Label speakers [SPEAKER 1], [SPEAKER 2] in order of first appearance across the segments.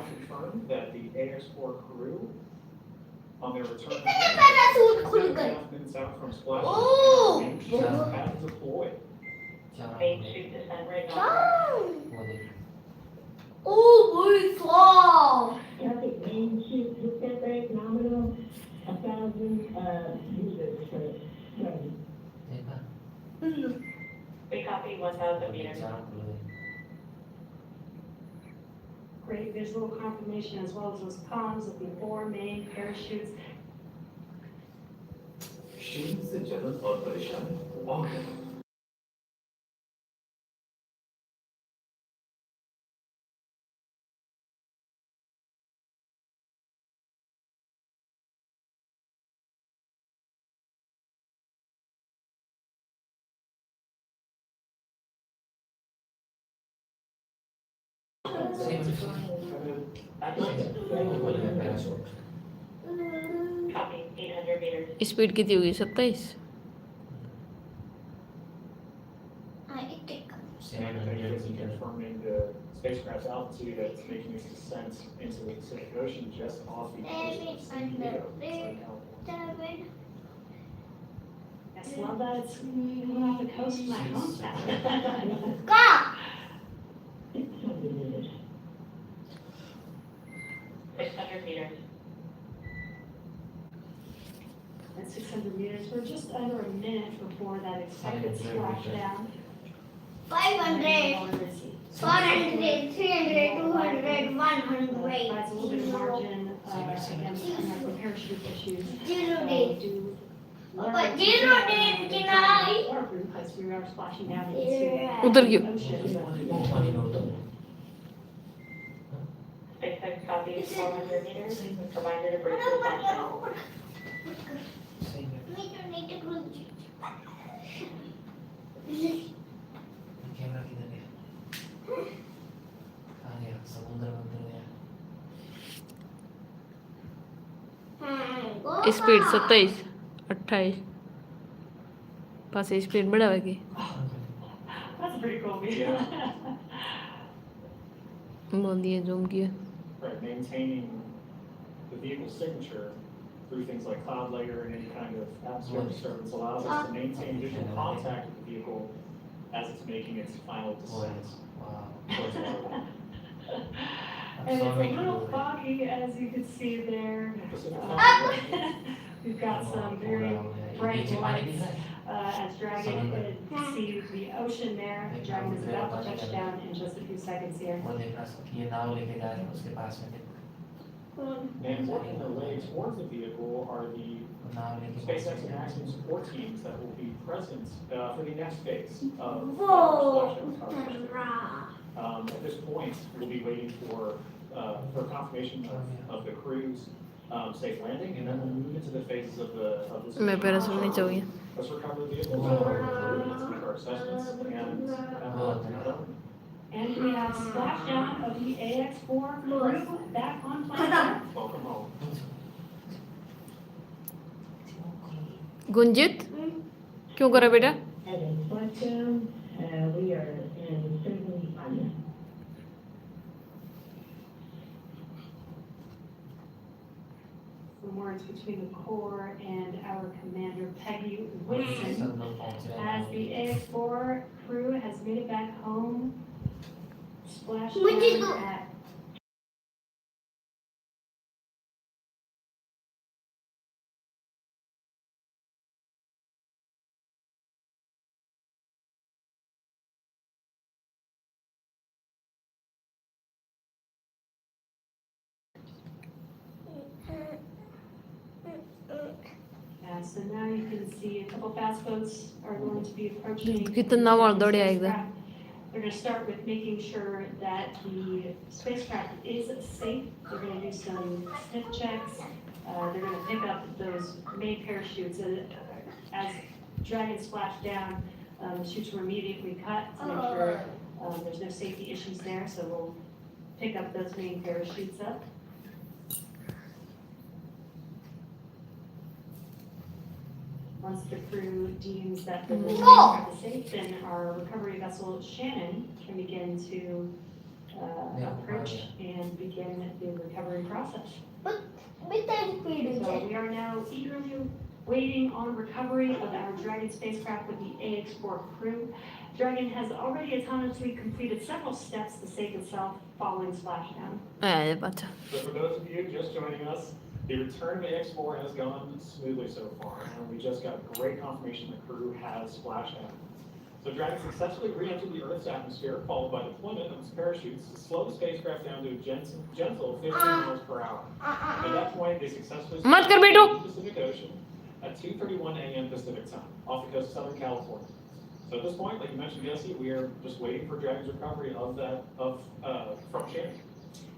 [SPEAKER 1] confirmed that the AX4 crew on their return minutes out from splashing have deployed.
[SPEAKER 2] Main chute descent right now.
[SPEAKER 3] Traffic main chute descent rate nominal 1,000 users per train.
[SPEAKER 2] We copy 1,000 meters.
[SPEAKER 4] Great visual confirmation as well as those comms of the 4 main parachutes.
[SPEAKER 1] शीन से जलन और परेशानी और
[SPEAKER 2] Copy 800 meters.
[SPEAKER 5] Speed कितनी होगी 27?
[SPEAKER 1] confirming the spacecraft's altitude as it's making its descent into the Pacific Ocean just off the coast of San Diego, Southern California.
[SPEAKER 4] Yes, love that it's coming off the coast of my hometown.
[SPEAKER 2] 600 meters.
[SPEAKER 4] At 600 meters, we're just under a minute before that expected splashdown.
[SPEAKER 6] 500, 400, 300, 200, 100.
[SPEAKER 4] Provides a little bit of margin against the parachute issues.
[SPEAKER 6] 0 days.
[SPEAKER 4] But
[SPEAKER 6] 0 days tonight.
[SPEAKER 4] Because we are splashing down into
[SPEAKER 5] उधर क्यों?
[SPEAKER 4] the ocean.
[SPEAKER 2] SpaceX copies 400 meters. Provided a break for splashdown.
[SPEAKER 7] Camera किधर गया? कहाँ गया? समुद्र में उतर गया।
[SPEAKER 5] स्पीड 27, 28 पास स्पीड बढ़ावेगी।
[SPEAKER 4] That's pretty cool.
[SPEAKER 5] बोल दिए जूम किया।
[SPEAKER 1] Right, maintaining the vehicle's signature through things like cloud layer and any kind of atmospheric disturbance allows us to maintain visual contact with the vehicle as it's making its final descent towards the water.
[SPEAKER 4] And it's a little foggy, as you can see there. We've got some very bright lights as Dragon can see the ocean there. Dragon is about to touch down in just a few seconds here.
[SPEAKER 7] वो देख रहा है कि ये नाव लेके जा रहे हैं उसके पास में देखो।
[SPEAKER 1] And working their way towards the vehicle are the
[SPEAKER 7] नाव लेके
[SPEAKER 1] SpaceX and Axiom support teams that will be present for the next phase of splashdown coverage. At this point, we'll be waiting for confirmation of the crew's safe landing, and then we'll move into the phases of this.
[SPEAKER 5] मैं parachute नहीं चाहिए।
[SPEAKER 1] Let's recover the vehicle, let's make our assessments, and
[SPEAKER 4] And we have splashdown of the AX4 crew back on planet.
[SPEAKER 1] welcome home.
[SPEAKER 5] Gunjit क्यों करा बेटा?
[SPEAKER 3] At a splashdown, we are in certain area.
[SPEAKER 4] Some words between the core and our commander Peggy Whitson.
[SPEAKER 7] सब लोग पहुंच रहे हैं।
[SPEAKER 4] As the AX4 crew has made it back home,
[SPEAKER 6] Which is
[SPEAKER 4] splashdown at so now you can see a couple fast boats are going to be approaching.
[SPEAKER 5] कितना वार दौड़े आएगा?
[SPEAKER 4] They're going to start with making sure that the spacecraft is safe. They're going to do some sniff checks. They're going to pick up those main parachutes. As Dragon splashed down, the chutes were immediately cut to make sure there's no safety issues there. So we'll pick up those main parachutes up. Once the crew deems that the spacecraft is safe, then our recovery vessel Shannon can begin to approach and begin the recovery process.
[SPEAKER 6] With that speed,
[SPEAKER 4] So we are now eagerly waiting on recovery of our Dragon spacecraft with the AX4 crew. Dragon has already autonomously completed several steps to save itself following splashdown.
[SPEAKER 5] પાછા
[SPEAKER 1] So for those of you just joining us, the return of AX4 has gone smoothly so far, and we just got great confirmation the crew has splashed down. So Dragon successfully re-entered the Earth's atmosphere, followed by deployment of its parachutes to slow the spacecraft down to a gentle 15 miles per hour. At that point, they successfully
[SPEAKER 5] मत कर बेटो।
[SPEAKER 1] the Pacific Ocean at 2:31 a.m. Pacific time, off the coast of Southern California. So at this point, like you mentioned, Jesse, we are just waiting for Dragon's recovery from Shannon.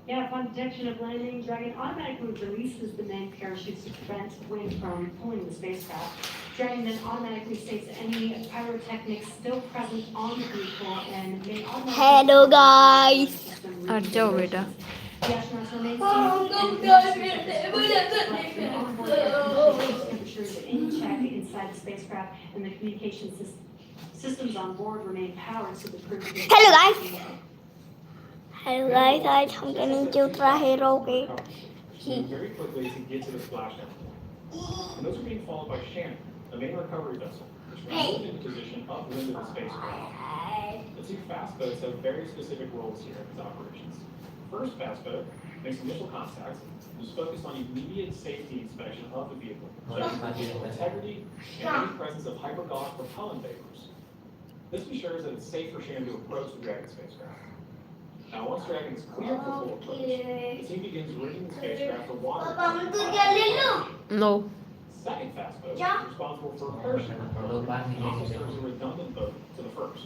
[SPEAKER 4] Yeah, upon detection of landing, Dragon automatically releases the main parachutes to prevent wind from pulling the spacecraft. Dragon then automatically states any pyrotechnics still present on the vehicle and may automatically...
[SPEAKER 6] Hello, guys.
[SPEAKER 5] हट जाओ बेटा
[SPEAKER 4] The astronauts remain temperatures in check inside the spacecraft, and the communication systems on board remain powered so the crew can...
[SPEAKER 6] Hello, guys. Hello guys, आज हम करेंगे चौथा hero के
[SPEAKER 1] Moving very quickly to get to the splashdown. And those are being followed by Shannon, the main recovery vessel, which will move into position upwind of the spacecraft. The two fast boats have very specific roles here in these operations. First fast boat makes initial contact and is focused on immediate safety inspection of the vehicle, checking for integrity and any presence of hypergolic propellant vapors. This ensures that it's safe for Shannon to approach the Dragon spacecraft. Now, once Dragon is clear for full approach, the team begins rigging the spacecraft for water.
[SPEAKER 5] No
[SPEAKER 1] Second fast boat is responsible for parachute propellant and also serves a redundant boat to the first.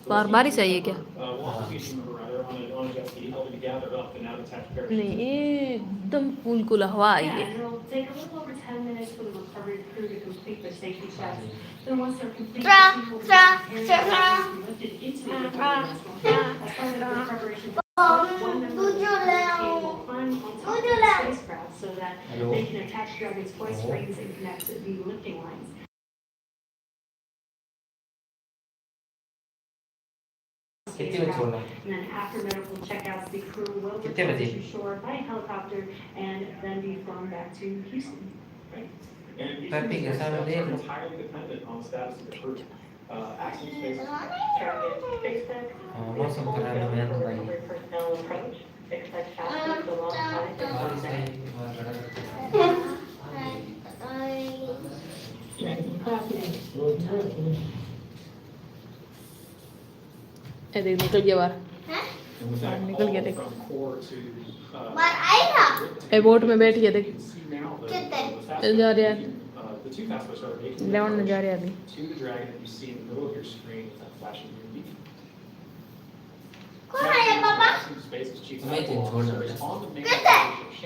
[SPEAKER 5] बार बार ही चाहिए क्या
[SPEAKER 1] We'll also be a team member rather on a jet ski helping to gather up the now detached parachute.
[SPEAKER 5] नहीं एकदम cool cool हवा आई
[SPEAKER 4] Yeah,
[SPEAKER 5] है
[SPEAKER 4] and it'll take a little over 10 minutes for the recovery crew to complete their safety checks. Then once they're complete, the team will be prepared to be lifted into the recovery vessel. As part of the preparation process, one member of the team will climb on top of the spacecraft so that they can attach Dragon's voice rings and connect to the lifting lines.
[SPEAKER 7] कितने बजे छोड़ना है?
[SPEAKER 4] And then after medical checkouts, the crew will
[SPEAKER 7] कितने
[SPEAKER 4] return
[SPEAKER 7] बजे?
[SPEAKER 4] to shore by helicopter and then be flown back to Houston.
[SPEAKER 1] And each of
[SPEAKER 7] Traffic
[SPEAKER 1] these
[SPEAKER 7] is
[SPEAKER 1] steps
[SPEAKER 7] out
[SPEAKER 1] are
[SPEAKER 7] there.
[SPEAKER 1] entirely dependent on the status of the crew. Action space.
[SPEAKER 2] Dragon spacecraft.
[SPEAKER 7] मौसम खराब है मैं तो भाई
[SPEAKER 2] Recovery personnel approach. Expect fast boats alongside the
[SPEAKER 7] बारिश
[SPEAKER 2] contact.
[SPEAKER 7] नहीं बड़ा
[SPEAKER 5] ए देख निकल गया बाहर
[SPEAKER 1] And with that
[SPEAKER 5] निकल गया
[SPEAKER 1] call
[SPEAKER 5] देख
[SPEAKER 1] from core to,
[SPEAKER 6] बार आएगा
[SPEAKER 5] ए बोट में बैठ गया देख
[SPEAKER 1] you can see now the
[SPEAKER 6] कितने?
[SPEAKER 1] fast
[SPEAKER 5] जा रहा है
[SPEAKER 1] the two fast boats are making
[SPEAKER 5] लेवन में
[SPEAKER 1] their
[SPEAKER 5] जा रहा है अभी
[SPEAKER 1] approach to the Dragon that you see in the middle of your screen with that flashing green beacon.
[SPEAKER 6] कौन है पापा
[SPEAKER 1] Space is chief
[SPEAKER 7] मैं तो छोड़
[SPEAKER 1] officer
[SPEAKER 7] दूँगा।
[SPEAKER 1] is on the main
[SPEAKER 6] कितने?
[SPEAKER 1] station.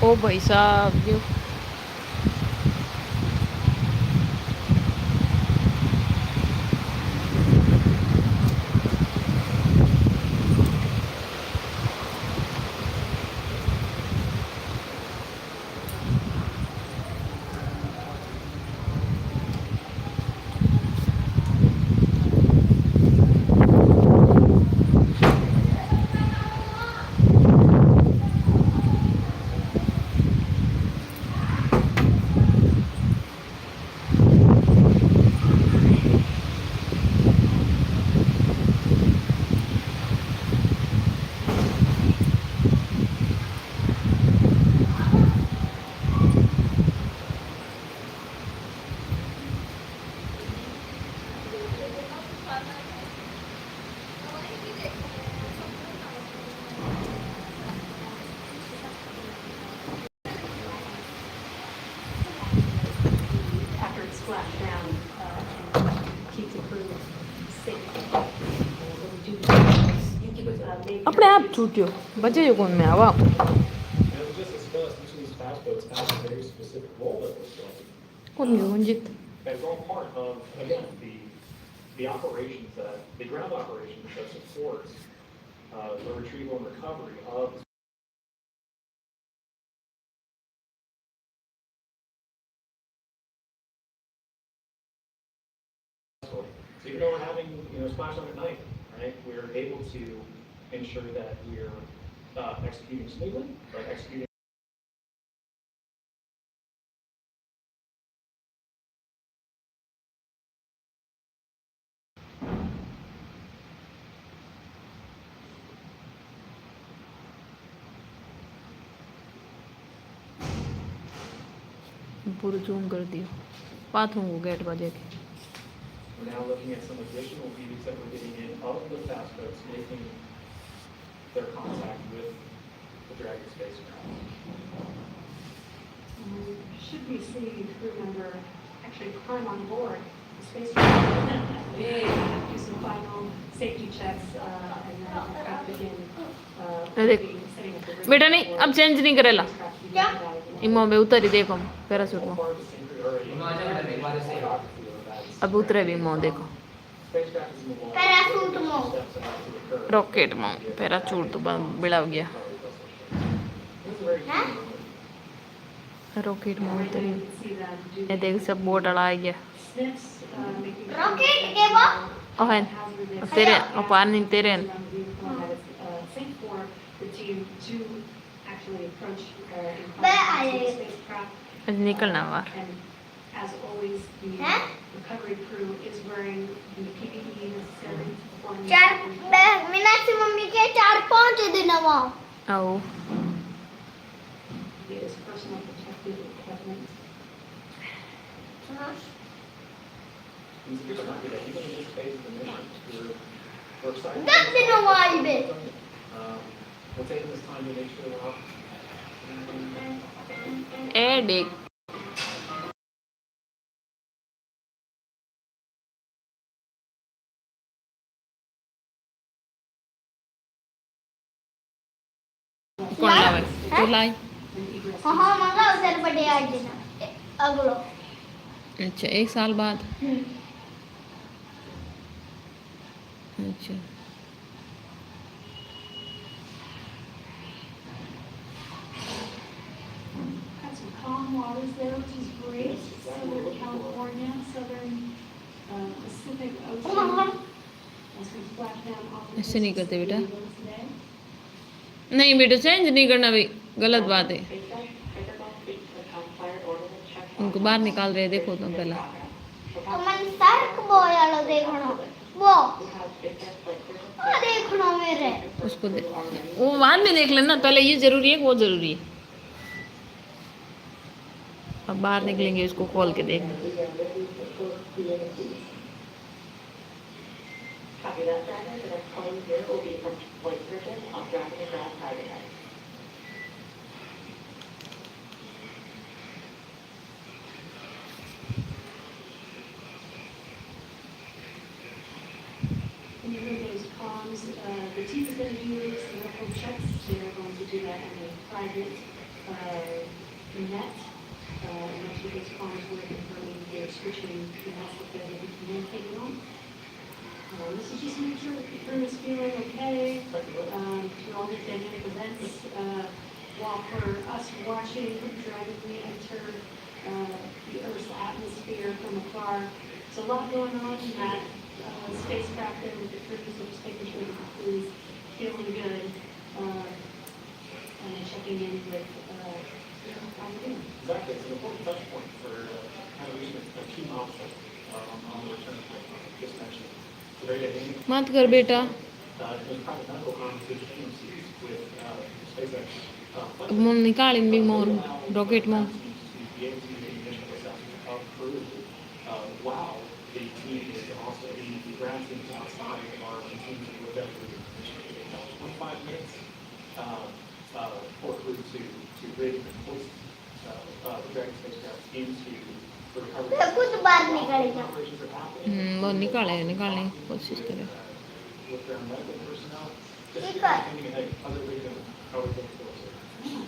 [SPEAKER 5] ओ भाई साहब ये छूटियो बचे जो कौन में आवा
[SPEAKER 1] And as we just discussed, each of these fast boats has a very specific role that they play.
[SPEAKER 5] कौन जो कौन जीत
[SPEAKER 1] That's all part of, again, the operations that, the ground operations that support the retrieval and recovery of. So even though we're having, splashdown at night, right, we're able to ensure that we're executing smoothly, right, executing.
[SPEAKER 5] पूरा zoom कर दियो bathroom को gate बजे के
[SPEAKER 1] We're now looking at some additional views that we're getting in of the fast boats making their contact with the Dragon spacecraft.
[SPEAKER 4] Should we see crew member actually climb on board the spacecraft? Do some final safety checks, and then aircraft begin,
[SPEAKER 5] देख
[SPEAKER 4] setting up the rig
[SPEAKER 5] बेटा नहीं अब change नहीं करेला
[SPEAKER 4] spacecraft to begin diving in.
[SPEAKER 5] इमो में उतरी देखो parachute में
[SPEAKER 1] Part of the synchro already.
[SPEAKER 7] इमो आजा बेटा, एक बार ऐसे।
[SPEAKER 5] अब उतरे भी इमो देखो
[SPEAKER 1] Spacecraft is in the water.
[SPEAKER 6] Parachute mo.
[SPEAKER 1] Steps about to occur.
[SPEAKER 5] Rocket में पैराशूट तो बिड़ा गया
[SPEAKER 1] This is a very key moment.
[SPEAKER 5] Rocket में
[SPEAKER 4] Right now
[SPEAKER 5] उतरी
[SPEAKER 4] you can see them do
[SPEAKER 5] ये देख सब बोट अड़ा गया
[SPEAKER 4] sniffs, making sure
[SPEAKER 6] Rocket,
[SPEAKER 4] that
[SPEAKER 6] Deva?
[SPEAKER 5] ओहन
[SPEAKER 4] hazardous
[SPEAKER 5] अब तेरे और पार नहीं तेरे
[SPEAKER 4] around the vehicle that it's safe for the team to actually approach and contact the spacecraft.
[SPEAKER 5] आज निकलना बाहर
[SPEAKER 4] And as always, the
[SPEAKER 6] Huh?
[SPEAKER 4] recovery crew is wearing the PPE necessary to perform the
[SPEAKER 6] चार
[SPEAKER 4] recovery.
[SPEAKER 6] Meenakshi mummy के 4-5 दिन हुआ
[SPEAKER 5] आओ
[SPEAKER 4] It is personal protective equipment.
[SPEAKER 1] And so keep in mind that even in this phase of the mission, we're excited.
[SPEAKER 6] That's been a while, babe.
[SPEAKER 1] We're taking this time to make sure we're off.
[SPEAKER 5] ए देख कौन लावे तू लाई
[SPEAKER 6] हाँ मंगा उधर बड़े आज दिन अगलो
[SPEAKER 5] अच्छा 1 साल बाद अच्छा
[SPEAKER 4] Got some calm waters there, which is great. Southern California, southern Pacific Ocean. As we splash down off of
[SPEAKER 5] ऐसे नहीं करते बेटा
[SPEAKER 4] today.
[SPEAKER 5] नहीं बेटा चेंज नहीं करना भाई गलत बात है उनको बाहर निकाल रहे हैं, देखो तुम पहला
[SPEAKER 6] मन सर्क बोयालो देखनो वो देखनो मेरे
[SPEAKER 5] उसको वो बाद में देख लेना पहले ये जरूरी है वो जरूरी है अब बाहर निकलेंगे इसको खोल के देखना
[SPEAKER 2] Copy that, Dragon. The next plane here will be from Point Sturgeon on Dragon and Ground Private Night.
[SPEAKER 4] And you heard those comms, the team is going to do some local checks. They're going to do that in a private net. And actually those comms were confirming they're switching the nets that they're going to be communicating on. This is just to make sure that the crew is feeling okay, through all the dynamic events. While for us watching Dragon re-enter the Earth's atmosphere from afar, there's a lot going on in that spacecraft there with the crews, so just making sure that the crew is feeling good, and checking in with how they're doing.
[SPEAKER 1] Exactly, it's an important touch point for kind of reaching a key milestone on the return point, just mentioned. It's a very dynamic,
[SPEAKER 5] मत कर बेटा
[SPEAKER 1] there's private medical conversations with SpaceX.
[SPEAKER 5] अब मोम निकाल इन भी मोर rocket मोम
[SPEAKER 1] To be able to do the initial assessment of crew while the team is also, the ground team is outside are continuing to look at the mission. 25 minutes for crew to rig and hoist the Dragon spacecraft into the recovery.
[SPEAKER 6] खुद बाहर निकलेगा
[SPEAKER 1] Operations are happening
[SPEAKER 5] वो निकालने की कोशिश करे
[SPEAKER 1] with their medical personnel. Just
[SPEAKER 6] Take
[SPEAKER 1] thinking ahead, other reason, how we look towards it.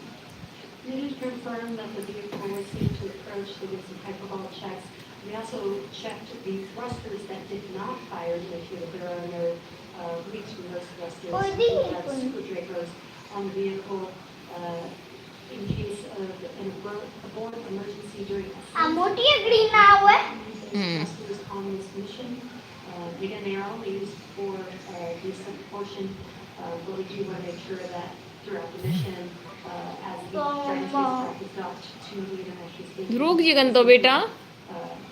[SPEAKER 4] We did confirm that the vehicle was safe to approach, they did some hyperbolic checks. We also checked the thrusters that did not fire to make sure that there are no leaks from those thrusters.
[SPEAKER 6] Oh,
[SPEAKER 4] We
[SPEAKER 6] they-
[SPEAKER 4] have super drapers on the vehicle in case of an abort emergency during a
[SPEAKER 6] આ મોટી અગડી ના આવે
[SPEAKER 4] thrusters on this mission. Again, they are only used for the ascent portion, but we do want to make sure that throughout the mission, as the Dragon spacecraft is docked to the International Space Station,
[SPEAKER 5] रुक जी गंतो बेटा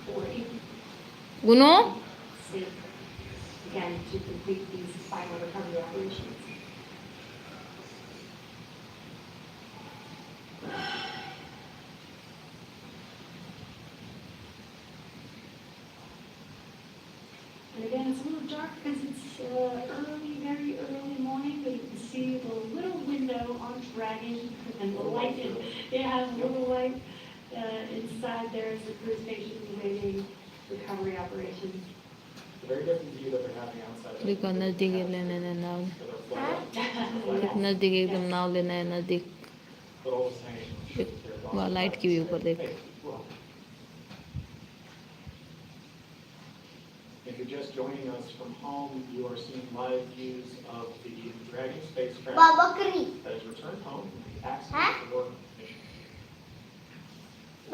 [SPEAKER 4] for
[SPEAKER 5] Guno
[SPEAKER 4] safe, again, to complete these final recovery operations. And again, it's a little dark because it's early, very early morning, but you can see the little window on Dragon and the light, it has a little light inside there as the crew station is waiting recovery operations.
[SPEAKER 1] It's a very different view that they're having outside. of
[SPEAKER 5] देखो नजदीक लेने ने नाव
[SPEAKER 1] So they're flying up,
[SPEAKER 5] नजदीक एकदम नाव लेना है नजदीक
[SPEAKER 1] but all the same.
[SPEAKER 5] वहाँ लाइट की भी ऊपर देख
[SPEAKER 1] Hey, well, if you're just joining us from home, you are seeing live views of the Dragon spacecraft
[SPEAKER 6] બકરી
[SPEAKER 1] that has returned home from the accident to work mission.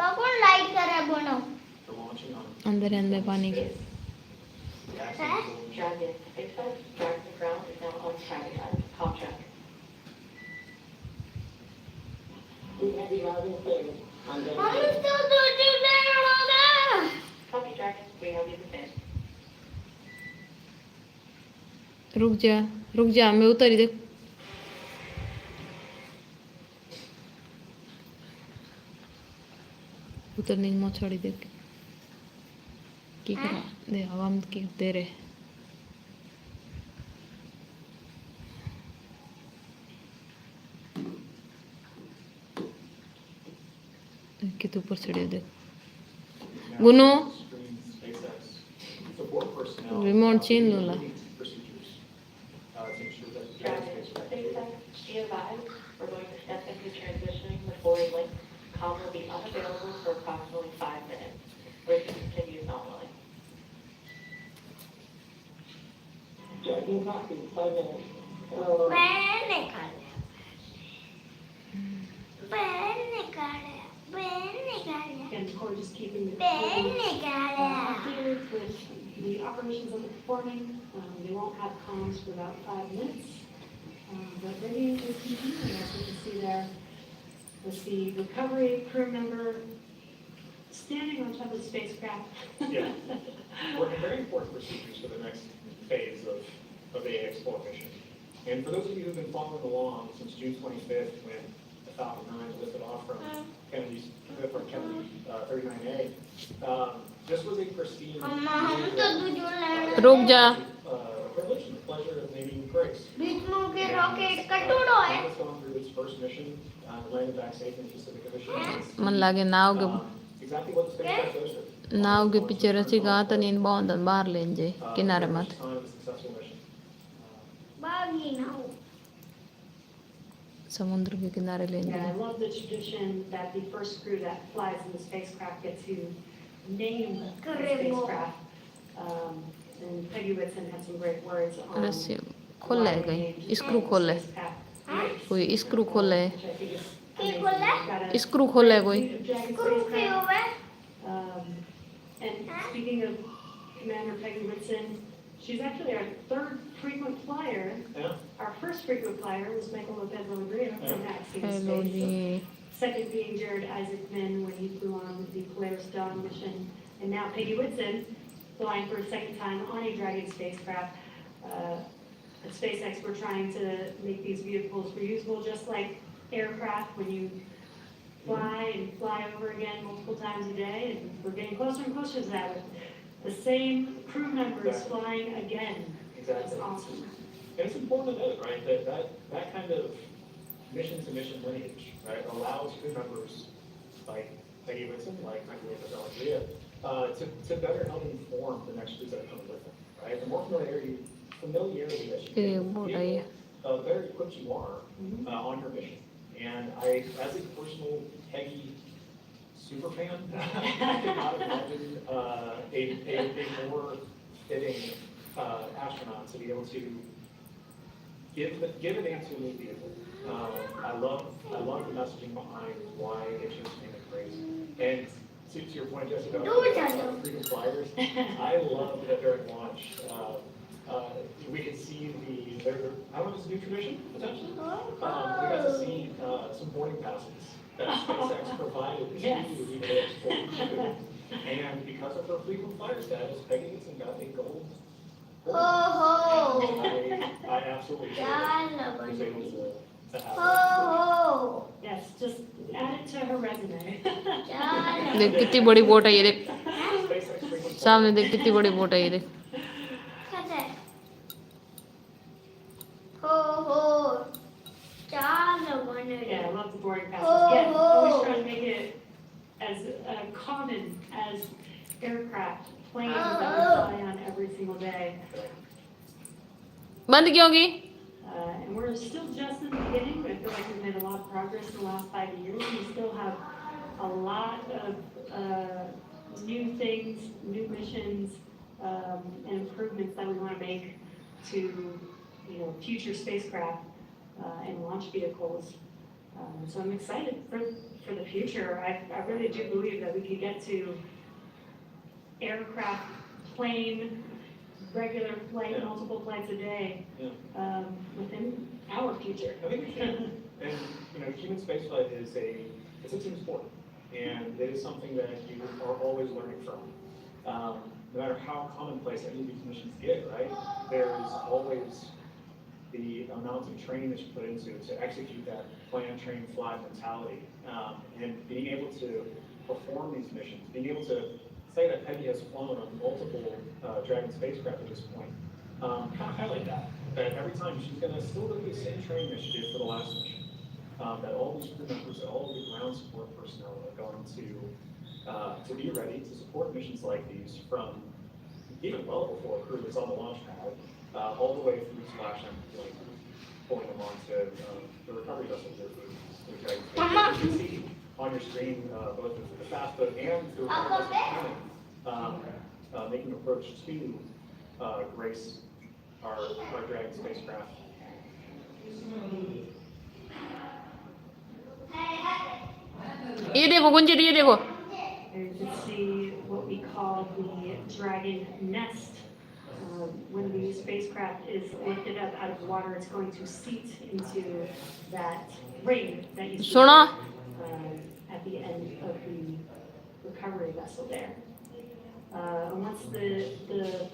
[SPEAKER 6] બકોણ light કરે બનો
[SPEAKER 1] They're launching on
[SPEAKER 5] अंदर अंदर पानी के
[SPEAKER 1] the accident will-
[SPEAKER 2] Dragon spacecraft, Dragon to ground is now on strategize. Com check.
[SPEAKER 6] Mummy તો દૂધ લેવાનો
[SPEAKER 2] Copy Dragon, we have you within.
[SPEAKER 5] रुक जा मैं उतरी देख उतरने की मछड़ी देख की करा दे हवा में की दे रहे कित ऊपर चढ़े देख गुनो
[SPEAKER 1] Screen SpaceX support personnel
[SPEAKER 5] Remote chain
[SPEAKER 1] are
[SPEAKER 5] lola.
[SPEAKER 1] leading procedures to ensure that the
[SPEAKER 2] Dragon
[SPEAKER 1] spacecraft
[SPEAKER 2] spacecraft, be advised, we're going to step into transitioning the forward link. Com will be unavailable for approximately 5 minutes. Bridge continues normally. Dragon copy, 5 minutes.
[SPEAKER 6] બેને કાઢે બેને કાઢે બેને કાઢે
[SPEAKER 4] Again, we're just keeping the
[SPEAKER 6] બેને કાઢે
[SPEAKER 4] updated with the operations that they're performing. They won't have comms for about 5 minutes. But ready to continue, as you can see there, with the recovery crew member standing on top of the spacecraft.
[SPEAKER 1] Yeah. We're in very important procedures for the next phase of the Explore mission. And for those of you who've been following along since June 25th, when the Falcon 9 lifted off from Kennedy 39A, this was a pristine.
[SPEAKER 6] અમ્મા હું તો દૂધ લેવાનો
[SPEAKER 5] रुक जा
[SPEAKER 1] Privilege and the pleasure of naming Grace.
[SPEAKER 6] બીજનું કે rocket કટોડો હે
[SPEAKER 1] It's gone through its first mission, landed back safe in the Pacific Ocean.
[SPEAKER 5] मन लागे नाव के
[SPEAKER 1] Exactly what the spacecraft goes through.
[SPEAKER 5] नाव के पीछे रसी गा तो नींद बांध बाहर ले जाए किनारे मत
[SPEAKER 1] Time of a successful mission.
[SPEAKER 6] બાગી ના હો
[SPEAKER 5] समुद्र के किनारे ले
[SPEAKER 4] Yeah, I
[SPEAKER 5] जाए
[SPEAKER 4] love the tradition that the first crew that flies in the spacecraft get to name the
[SPEAKER 6] Correct.
[SPEAKER 4] spacecraft. And Peggy Whitson had some great words on
[SPEAKER 5] रस्सी खोल ले
[SPEAKER 4] why they
[SPEAKER 5] गई
[SPEAKER 4] named
[SPEAKER 5] स्क्रू
[SPEAKER 4] the
[SPEAKER 5] खोल ले
[SPEAKER 4] spacecraft.
[SPEAKER 5] कोई screw खोल ले
[SPEAKER 4] Which I think is
[SPEAKER 6] की
[SPEAKER 4] amazing.
[SPEAKER 6] खोले?
[SPEAKER 4] We've got a
[SPEAKER 5] स्क्रू खोल ले कोई
[SPEAKER 4] Dragon
[SPEAKER 6] સ્ક્રૂ કે
[SPEAKER 4] spacecraft.
[SPEAKER 6] હોવે
[SPEAKER 4] And speaking of Commander Peggy Whitson, she's actually our third frequent flyer.
[SPEAKER 1] Yeah.
[SPEAKER 4] Our first frequent flyer was Michael Lopez Alegria from Axiom
[SPEAKER 5] hello
[SPEAKER 4] Space.
[SPEAKER 5] जी
[SPEAKER 4] Second being Jared Isaacman when he flew on the Polaris Dawn mission. And now Peggy Whitson flying for a second time on a Dragon spacecraft. At SpaceX, we're trying to make these vehicles reusable, just like aircraft when you fly and fly over again multiple times a day. And we're getting closer and closer to that with the same crew members
[SPEAKER 1] Exactly.
[SPEAKER 4] flying again. That's
[SPEAKER 1] Exactly.
[SPEAKER 4] awesome.
[SPEAKER 1] And it's important to note, right, that kind of mission-to-mission lineage, right, allows crew members like Peggy Whitson, like Michael Lopez Alegria, to better help inform the next crews that are coming with them, right? The more familiarity that you
[SPEAKER 5] ये
[SPEAKER 1] get with
[SPEAKER 5] boat
[SPEAKER 1] the
[SPEAKER 5] है ये
[SPEAKER 1] vehicle, very equipped you are on your mission. And I, as a personal Peggy super fan, I could not imagine a more fitting astronaut to be able to give an answer to the vehicle. I love the messaging behind why they chose to name it Grace. And to your point, Jessica, about frequent flyers, I love that during launch, we could see I don't know if it's a new tradition, potentially. We got to see some boarding passes that SpaceX provided to the and because of her frequent flyer status, Peggy Gibson got a gold. I absolutely was able to have that.
[SPEAKER 4] Yes, just add it to her resume.
[SPEAKER 5] देख कितनी बड़ी boat है ये देख
[SPEAKER 1] SpaceX frequent
[SPEAKER 5] सामने देख कितनी बड़ी बोट है ये देख
[SPEAKER 4] Yeah, I love the boarding passes. Yeah, always try to make it as common as aircraft, planes that we fly on every single day.
[SPEAKER 5] बंद क्यों की
[SPEAKER 4] And we're still just in the beginning, but I feel like we've made a lot of progress in the last 5 years. We still have a lot of new things, new missions, and improvements that we want to make to, future spacecraft and launch vehicles. So I'm excited for the future. I really do believe that we could get to aircraft, plane, regular flight, multiple flights a day within our future.
[SPEAKER 1] I think we can. And human spaceflight it's a team sport, and it is something that you are always learning from. No matter how commonplace any of these missions get, right? There's always the amount of training that you put into it to execute that plan, train, fly mentality, and being able to perform these missions, being able to say that Peggy has flown on multiple Dragon spacecraft at this point, kind of highlight that every time she's going to still do the same training that she did for the last mission, that all these crew members, that all the ground support personnel are going to be ready to support missions like these from even well before a crew is on the launch pad, all the way through splash and pulling them onto the recovery vessel here for Dragon space. You can see on your screen both the fast boat and the recovery vessel cannon making approach to Grace, our Dragon spacecraft.
[SPEAKER 5] ये देखो गुंजित ये देखो
[SPEAKER 4] And you can see what we call the Dragon nest. When the spacecraft is lifted up out of water, it's going to seat into that ring that you see
[SPEAKER 5] सुनो
[SPEAKER 4] at the end of the recovery vessel there. Once the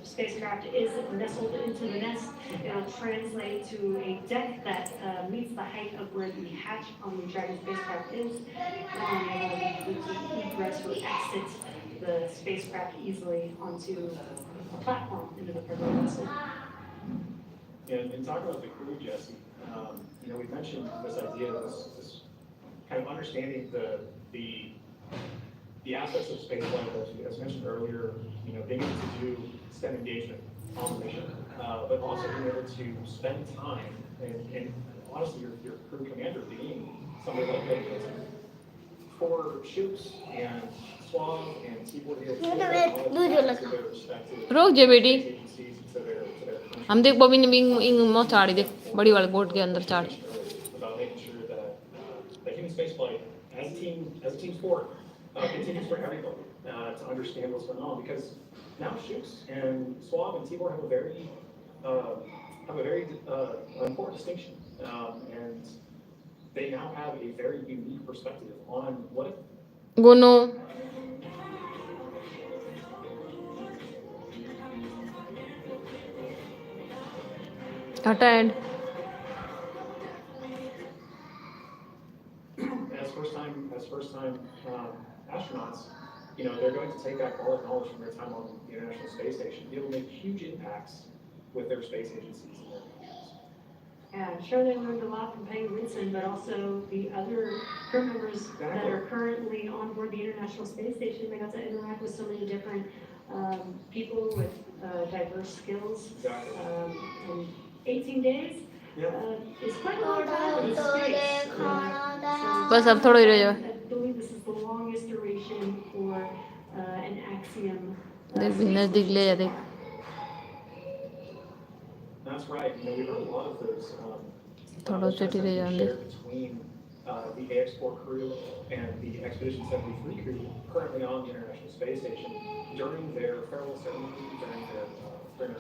[SPEAKER 4] spacecraft is nestled into the nest, it'll translate to a deck that meets the height of where the hatch on the Dragon spacecraft is, and we can egress or exit the spacecraft easily onto a platform into the recovery vessel.
[SPEAKER 1] And talking about the crew, Jesse, we mentioned this idea of this kind of understanding the aspects of spaceflight, as mentioned earlier, being able to do STEM engagement on the mission, but also being able to spend time, and honestly, your crew commander being somebody like that, for shoots and SWAB and Seaboard here, to their respective
[SPEAKER 5] रोक जे बेटी
[SPEAKER 1] agencies, to their countries.
[SPEAKER 5] हम देख बॉबी ने Bing मौत चाड़ी देख बड़ी वाली boat के अंदर चाड़ी
[SPEAKER 1] About making sure that human spaceflight, as a team sport, continues for everybody to understand what's going on, because now Shooks and SWAB and Tibor have a very important distinction, and they now have a very unique perspective on what if
[SPEAKER 5] गोनो attend
[SPEAKER 1] as first time astronauts, they're going to take back all the knowledge from their time on the International Space Station, be able to make huge impacts with their space agencies and their countries.
[SPEAKER 4] Yeah, I'm sure they learned a lot from Peggy Whitson, but also the other crew members that are currently on board the International Space Station. They got to interact with so many different people with diverse skills.
[SPEAKER 1] Exactly.
[SPEAKER 4] In 18 days, is quite a long time in space.
[SPEAKER 5] बस अब थोड़ा ही रह जाए।
[SPEAKER 4] I believe this is the longest duration for an axiom.
[SPEAKER 5] देख भी नजदीक ले जा देख।
[SPEAKER 1] That's right. You know, we heard a lot of those
[SPEAKER 5] थोड़ा चटी रह जाएंगे।
[SPEAKER 1] shared between the AX4 crew and the Expedition 73 crew currently on the International Space Station during their farewell ceremony, during their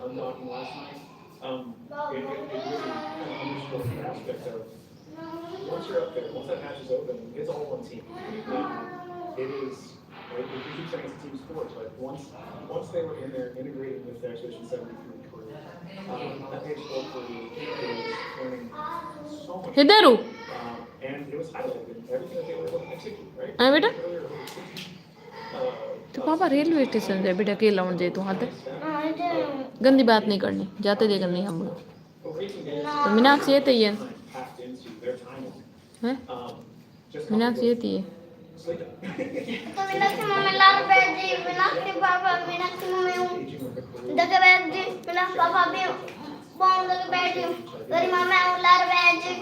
[SPEAKER 1] undocking last night. It really kind of underscores the aspect of once you're up there, once that hatch is open, it's all one team. It is, right, we keep saying it's a team sport, but once they were in there integrated with the Expedition 73 crew, that AX4 crew is learning so much.
[SPEAKER 5] इधर हूँ।
[SPEAKER 1] And it was highlighted in everything that they were able to execute, right?
[SPEAKER 5] हाँ बेटा।
[SPEAKER 1] Earlier, over 60,
[SPEAKER 5] तो पापा railway station से बेटा अकेला उन जाए तू हाथ गंदी बात नहीं करनी जाते दे करनी हम लोग तो मीनाक्षी ये तय है
[SPEAKER 1] packed into their timeline.
[SPEAKER 5] हैं
[SPEAKER 1] Just
[SPEAKER 5] मीनाक्षी ये तय है
[SPEAKER 6] Minaksi mama lar beji, minaksi papa, minaksi mama dake beji, minaksi papa bhi bom dake beji. Gari mama lar beji,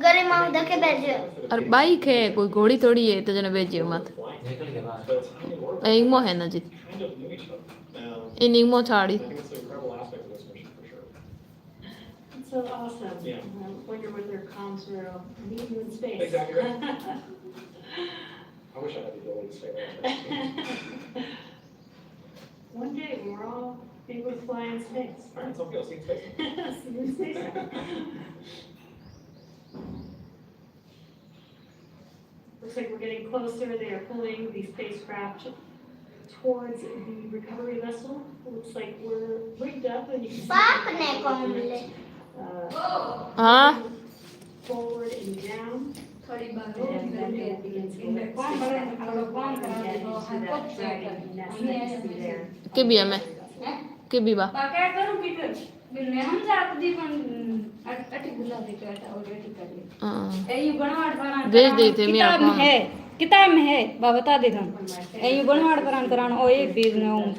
[SPEAKER 6] gari mama dake beji.
[SPEAKER 5] और बाइक है कोई घोड़ी थोड़ी है तो जने बेजियो मत
[SPEAKER 7] निकल के बाहर
[SPEAKER 5] इंगमो है ना जी
[SPEAKER 1] kind of knew each other.
[SPEAKER 5] इन इंगमो छाड़ी
[SPEAKER 1] I think it's an incredible aspect of this mission for sure.
[SPEAKER 4] It's so awesome.
[SPEAKER 1] Yeah.
[SPEAKER 4] I wonder what their comms were meeting you in space.
[SPEAKER 1] Exactly right. I wish I had the ability to say that.
[SPEAKER 4] One day when we're all able to fly in space.
[SPEAKER 1] All right, somebody else needs space.
[SPEAKER 4] See you in space. Looks like we're getting closer. They are pulling the spacecraft towards the recovery vessel. Looks like we're rigged up and you can see
[SPEAKER 6] Baap ne komle.
[SPEAKER 5] हाँ
[SPEAKER 4] forward and down.
[SPEAKER 8] थोड़ी बार
[SPEAKER 4] And then it will begin to lift.
[SPEAKER 8] कौन बड़ा और कौन
[SPEAKER 4] And
[SPEAKER 8] करा
[SPEAKER 4] get
[SPEAKER 8] दो
[SPEAKER 4] into
[SPEAKER 8] हम
[SPEAKER 4] that
[SPEAKER 8] कब
[SPEAKER 4] dragon nest
[SPEAKER 8] हमें
[SPEAKER 4] that you see there.
[SPEAKER 5] के भी हमें के भी बा
[SPEAKER 8] पाका करूं पीटर बिल्ले हम जात दी पण अटक गुला दे काटा ऑलरेडी कर ले
[SPEAKER 5] हाँ
[SPEAKER 8] ए यू बनवाड़ बना
[SPEAKER 5] भेज दी थी मेरा
[SPEAKER 8] किताब में
[SPEAKER 5] फोन
[SPEAKER 8] है किताब में है बा बता दे हम ए यू बनवाड़ बना कराना ओ एक पेज में हूं